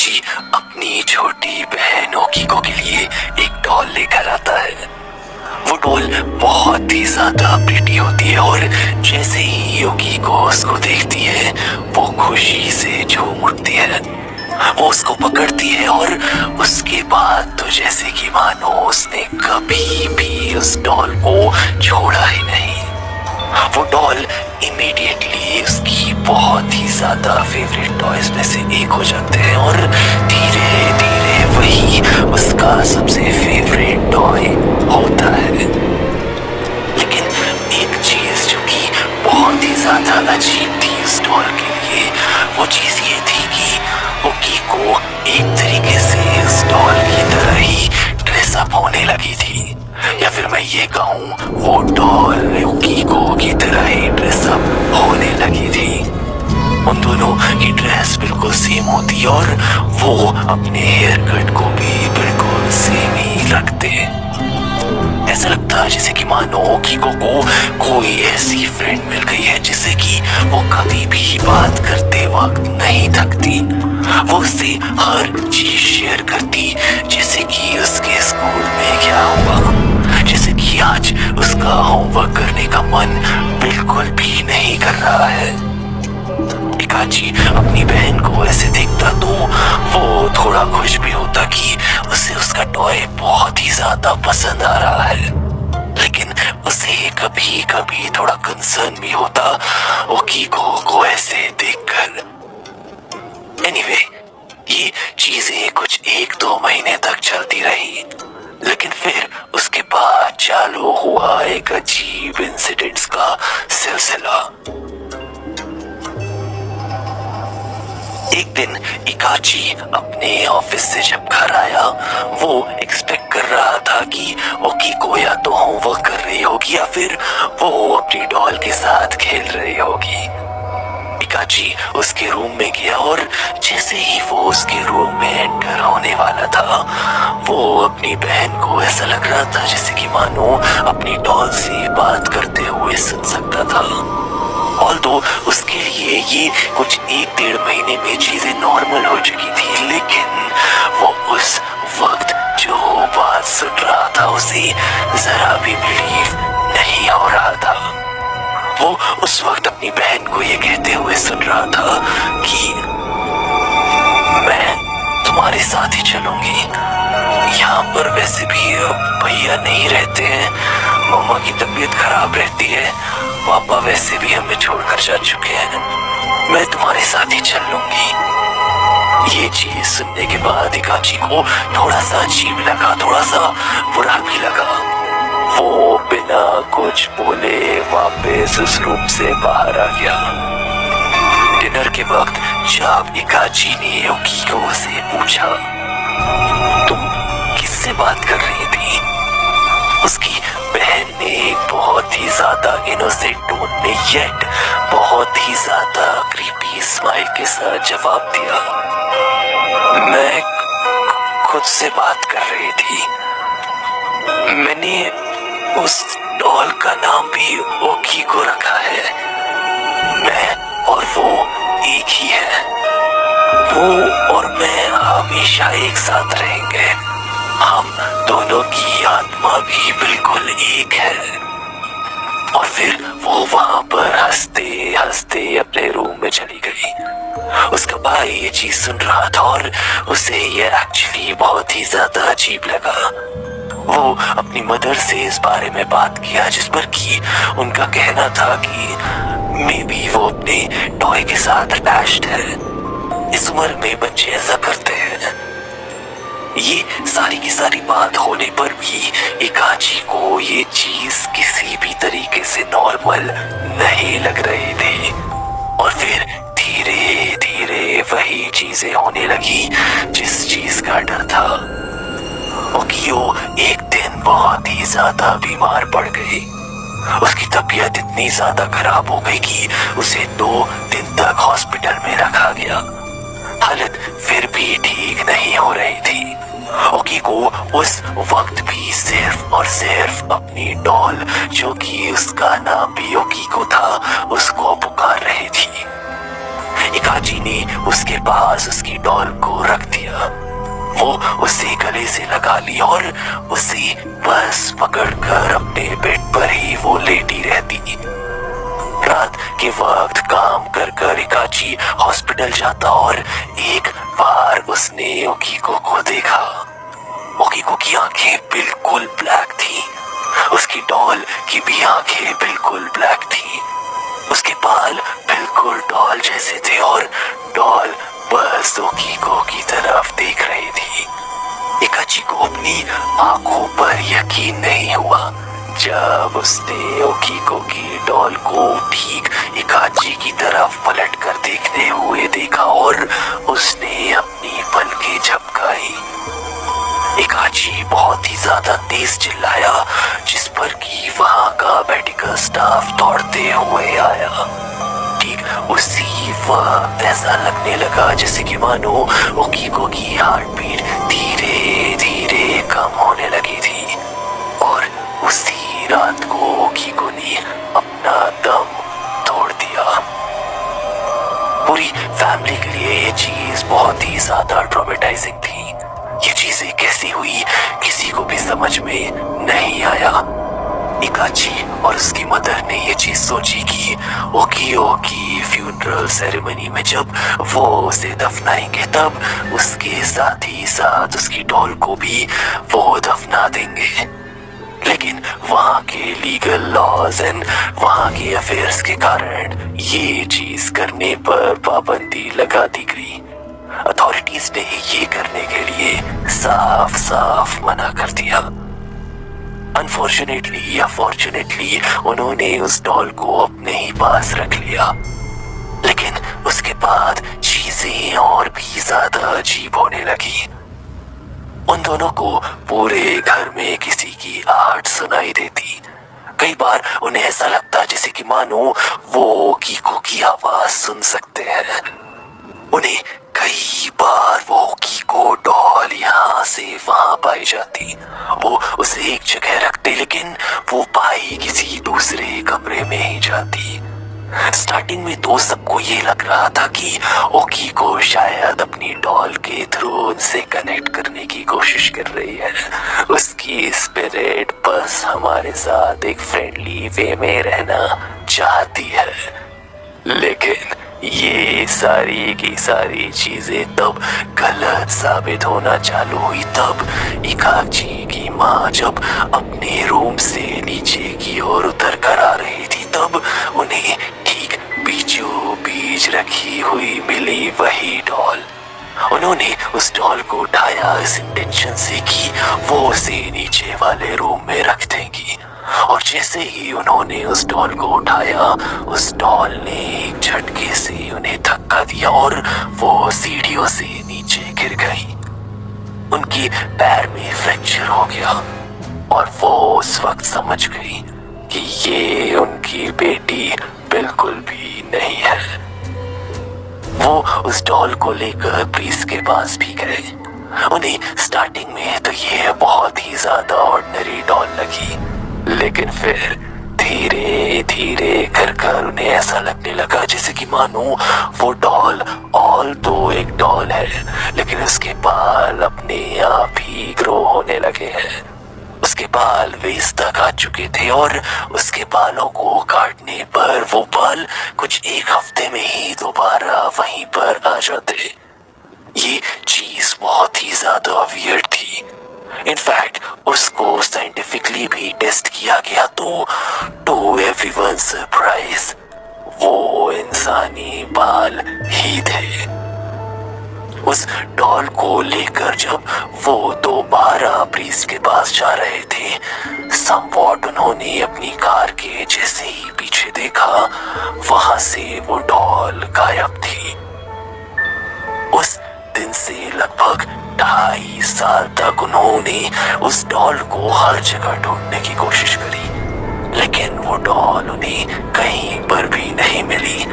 इकाची अपनी छोटी बहन ओकीको के लिए एक डॉल लेकर आता है। वो डॉल बहुत ही ज्यादा प्रिटी होती है और जैसे ही ओकीको उसको देखती है वो खुशी से झूम उठती है। वो उसको पकड़ती है और उसके बाद तो जैसे कि मानो उसने कभी भी उस डॉल को छोड़ा ही नहीं। वो डॉल इमीडिएटली उसकी बहुत ही ज्यादा फेवरेट टॉयज में से एक हो जाते हैं और धीरे धीरे वही उसका सबसे फेवरेट टॉय होता है। लेकिन एक चीज जो कि बहुत ही ज्यादा अजीब थी उस डॉल के लिए, वो चीज ये थी कि ओकीको एक तरीके से उस डॉल की तरह ही ड्रेसअप होने लगी थी, या फिर मैं ये कहूँ वो डॉल ओकीको की तरह ही ड्रेसअप होने लगी थी। उन दोनों की ड्रेस बिल्कुल सेम होती और वो अपने हेयर कट को भी बिल्कुल सेम ही रखते। ऐसा लगता है जैसे कि मानो ओकीको को कोई ऐसी फ्रेंड मिल गई है जिससे कि वो कभी भी बात करते वक्त नहीं थकती। वो उससे हर चीज शेयर करती, जैसे कि उसके स्कूल में क्या हुआ, जैसे कि आज उसका होमवर्क करने का मन बिल्कुल भी नहीं कर रहा है। इकाची अपनी बहन को ऐसे देखता तो वो थोड़ा खुश भी होता कि उसे उसका टॉय बहुत ही ज्यादा पसंद आ रहा है, लेकिन उसे कभी कभी थोड़ा कंसर्न भी होता ओकीको को ऐसे देखकर। एनीवे, ये चीजें कुछ 1-2 महीने तक चलती रही, लेकिन फिर उसके बाद चालू हुआ एक अजीब इंसिडेंट्स का सिलसिला। एक दिन इकाची अपने ऑफिस से जब घर आया, वो एक्सपेक्ट कर रहा था कि ओकीको या तो होमवर्क कर रही होगी या फिर वो अपनी डॉल के साथ खेल रही होगी। इकाची उसके रूम में गया और जैसे ही वो उसके रूम में एंटर होने वाला था, वो अपनी बहन को ऐसा लग रहा था जैसे कि मानो अपनी डॉल से बात करते हुए सुन सकता था। ऑल्दो उसके लिए ये कुछ 1-1.5 महीने में चीजें नॉर्मल हो चुकी थी, लेकिन वो उस वक्त जो बात सुन रहा था उसे जरा भी बिलीव नहीं हो रहा था। वो उस वक्त अपनी बहन को ये कहते हुए सुन रहा था कि मैं तुम्हारे साथ ही चलूंगी, यहाँ पर वैसे भी भैया नहीं रहते हैं, मम्मा की तबीयत खराब रहती है, पापा वैसे भी हमें छोड़कर जा चुके हैं, मैं तुम्हारे साथ ही चल लूंगी। ये चीज सुनने के बाद इकाची को थोड़ा सा अजीब लगा, थोड़ा सा बुरा भी लगा। वो बिना कुछ बोले वापस उस रूम से बाहर आ गया। डिनर के वक्त जब इकाची ने ओकीको से पूछा, तुम किससे बात कर रही थी, उसकी बहन ने बहुत ही ज्यादा इनोसेंट टोन में येट बहुत ही ज्यादा क्रीपी स्माइल के साथ जवाब दिया, मैं खुद से बात कर रही थी, मैंने उस डॉल का नाम भी ओकीको रखा है, मैं और वो एक ही है, वो और मैं हमेशा एक साथ रहेंगे, हम दोनों की आत्मा भी बिल्कुल एक है। और फिर वो वहां पर हंसते हंसते अपने रूम में चली गई। उसका भाई ये चीज सुन रहा था और उसे ये एक्चुअली बहुत ही ज्यादा अजीब लगा। वो अपनी मदर से इस बारे में बात किया, जिस पर कि उनका कहना था कि मे बी वो अपने टॉय के साथ अटैच्ड है, इस उम्र में बच्चे ऐसा करते हैं। ये सारी की सारी बात होने पर भी इकाची को ये चीज किसी भी तरीके से नॉर्मल नहीं लग रही थी। और फिर धीरे धीरे वही चीजें होने लगी जिस चीज का डर था। ओकियो एक दिन बहुत ही ज्यादा बीमार पड़ गई। उसकी तबीयत इतनी ज्यादा खराब हो गई कि उसे 2 दिन तक हॉस्पिटल में रखा गया। हालत फिर भी ठीक नहीं हो रही थी। ओकीको उस वक्त भी सिर्फ और सिर्फ अपनी डॉल, जो कि उसका नाम भी ओकीको था, उसको पुकार रही थी। इकाची ने उसके पास उसकी डॉल को रख दिया उसे गले से लगा ली और उसे बस पकड़कर अपने बेड पर ही वो लेटी रहती। रात के वक्त काम कर कर इकाची हॉस्पिटल जाता और एक बार उसने ओकीको को देखा। ओकीको की आंखें बिल्कुल ब्लैक थी, उसकी डॉल की भी आंखें बिल्कुल ब्लैक थी, उसके बाल बिल्कुल डॉल जैसे थे और डॉल बस ओकीको की तरफ देख रही थी। इकाची को अपनी आंखों पर यकीन नहीं हुआ जब उसने ओकीको की डॉल को ठीक इकाची की तरफ पलट कर देखते हुए देखा और उसने अपनी पलकें झपकाई। इकाची बहुत ही ज्यादा तेज चिल्लाया, जिस पर कि वहां का मेडिकल स्टाफ दौड़ते हुए आया। ठीक उसी वक्त ऐसा लगने लगा जैसे कि मानो ओकीको की हार्ट बीट धीरे धीरे कम होने लगी थी और उसी रात को ओकीको ने अपना दम तोड़ दिया। पूरी फैमिली के लिए ये चीज बहुत ही ज्यादा ट्रॉमेटाइजिंग थी। ये चीजें कैसी हुई किसी को भी समझ में नहीं आया। इकाची और उसकी मदर ने ये चीज सोची कि ओकियो की फ्यूनरल सेरेमनी में जब वो उसे दफनाएंगे तब उसके साथ ही साथ उसकी डॉल को भी वो दफना देंगे। लेकिन वहाँ के लीगल लॉज एंड वहाँ के अफेयर्स के कारण ये चीज करने पर पाबंदी लगा दी गई। अथॉरिटीज ने ये करने के लिए साफ साफ मना कर दिया। अनफॉर्चुनेटली या फॉर्चुनेटली उन्होंने उस डॉल को अपने ही पास रख लिया, लेकिन उसके बाद चीजें और भी ज्यादा अजीब होने लगी। उन दोनों को पूरे घर में किसी की आहट सुनाई देती। कई बार उन्हें ऐसा लगता जैसे कि मानो वो ओकीको की आवाज सुन सकते हैं। उन्हें कई बार वो ओकीको डॉल यहाँ से वहां पाई जाती। वो उसे एक जगह रखते लेकिन वो पाई किसी दूसरे कमरे में ही जाती। स्टार्टिंग में तो सबको ये लग रहा था कि ओकीको शायद अपनी डॉल के थ्रू उनसे कनेक्ट करने की कोशिश कर रही है। उसकी स्पिरिट बस हमारे साथ एक फ्रेंडली वे में रहना चाहती है। लेकिन ये सारी की सारी चीजें तब गलत साबित होना चालू हुई तब इकाची की माँ जब अपने रूम से नीचे की ओर उतर कर आ रही थी तब उन्हें ठीक बीचों बीच रखी हुई मिली वही डॉल। उन्होंने उस डॉल को उठाया इस इंटेंशन से कि वो उसे नीचे वाले रूम में रख देंगी, और जैसे ही उन्होंने उस डॉल को उठाया उस डॉल ने एक झटके से उन्हें धक्का दिया और वो सीढ़ियों से नीचे गिर गई। उनकी पैर में फ्रैक्चर हो गया और वो उस वक्त समझ गई कि ये उनकी बेटी बिल्कुल भी नहीं है। वो उस डॉल को लेकर प्रीस्ट के पास भी गए। उन्हें स्टार्टिंग में तो ये बहुत ही ज्यादा ऑर्डिनरी डॉल लगी, लेकिन फिर धीरे धीरे कर उन्हें ऐसा लगने लगा जैसे कि मानो वो डॉल ऑल तो एक डॉल है लेकिन उसके बाल अपने आप ही ग्रो होने लगे हैं। उसके बाल वेस्ट तक आ चुके थे और उसके बालों को काटने पर वो बाल कुछ एक हफ्ते में ही दोबारा वहीं पर आ जाते। ये चीज बहुत ही ज्यादा वियर्ड थी। इनफैक्ट उसको साइंटिफिकली भी टेस्ट किया गया तो टू एवरीवन्स सरप्राइज वो इंसानी बाल ही थे। उस डॉल को लेकर जब वो दोबारा प्रीस्ट के पास जा रहे थे समवॉट उन्होंने अपनी कार के जैसे ही पीछे देखा वहां से वो डॉल गायब थी। उस दिन से लगभग 2.5 साल तक उन्होंने उस डॉल को हर जगह ढूंढने की कोशिश करी, लेकिन वो डॉल उन्हें कहीं पर भी नहीं मिली।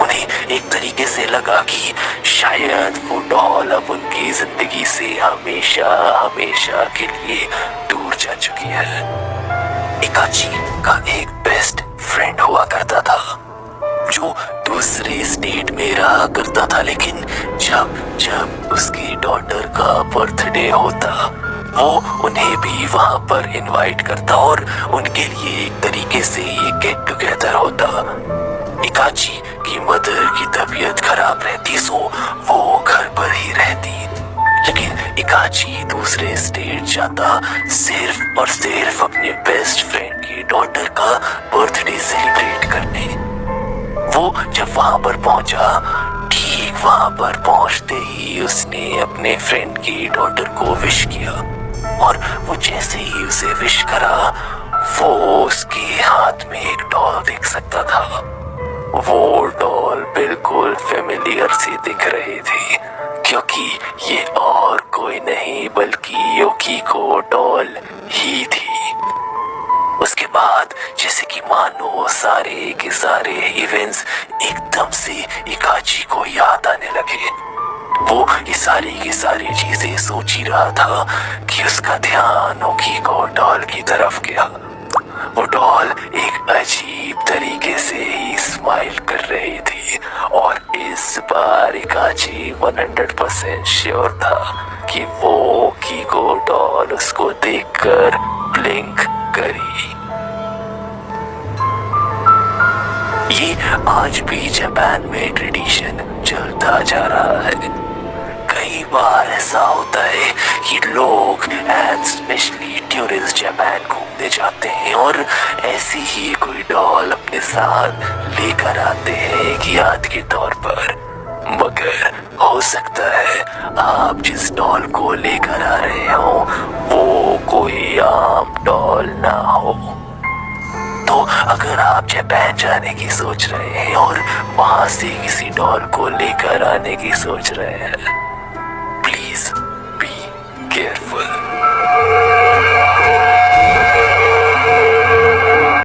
उन्हें एक तरीके से लगा कि शायद वो डॉल अब उनकी जिंदगी से हमेशा हमेशा के लिए दूर जा चुकी है। इकाची का एक बेस्ट फ्रेंड हुआ करता था जो दूसरे स्टेट में रहा करता था, लेकिन जब जब उसकी डॉटर का बर्थडे होता वो उन्हें भी वहां पर इनवाइट करता और उनके लिए एक तरीके से ये गेट टुगेदर होता। इकाची की मदर की तबीयत खराब रहती, सो वो घर पर ही रहती, लेकिन इकाची दूसरे स्टेट जाता सिर्फ और सिर्फ अपने बेस्ट फ्रेंड की डॉटर का बर्थडे सेलिब्रेट करने। वो जब वहां पर पहुंचा, ठीक वहां पर पहुंचते ही उसने अपने फ्रेंड की डॉटर को विश किया और वो जैसे ही उसे विश करा वो उसके हाथ में एक डॉल देख सकता था। वो डॉल बिल्कुल फेमिलियर सी दिख रही थी, क्योंकि ये और कोई नहीं बल्कि योकीको डॉल ही थी। उसके बाद जैसे कि मानो सारे के सारे इवेंट्स एकदम से इकाची को याद आने लगे। वो ये सारी की सारी चीजें सोच ही रहा था कि उसका ध्यान योकीको डॉल की तरफ गया। वो डॉल एक अजीब तरीके से ही स्माइल कर रही थी और इस बार इकाची 100% श्योर था कि वो कीको डॉल उसको देखकर ब्लिंक करी। ये आज भी जापान में ट्रेडिशन चलता जा रहा है। कई बार ऐसा होता है कि लोग एंड स्पेशली टूरिस्ट जापान घूमने जाते हैं और ऐसी ही कोई डॉल अपने साथ लेकर आते हैं एक याद के तौर पर। मगर हो सकता है आप जिस डॉल को लेकर आ रहे हो वो कोई आम डॉल ना हो। तो अगर आप जापान जाने की सोच रहे हैं और वहां से किसी डॉल को लेकर आने की सोच रहे हैं, प्लीज बी केयरफुल।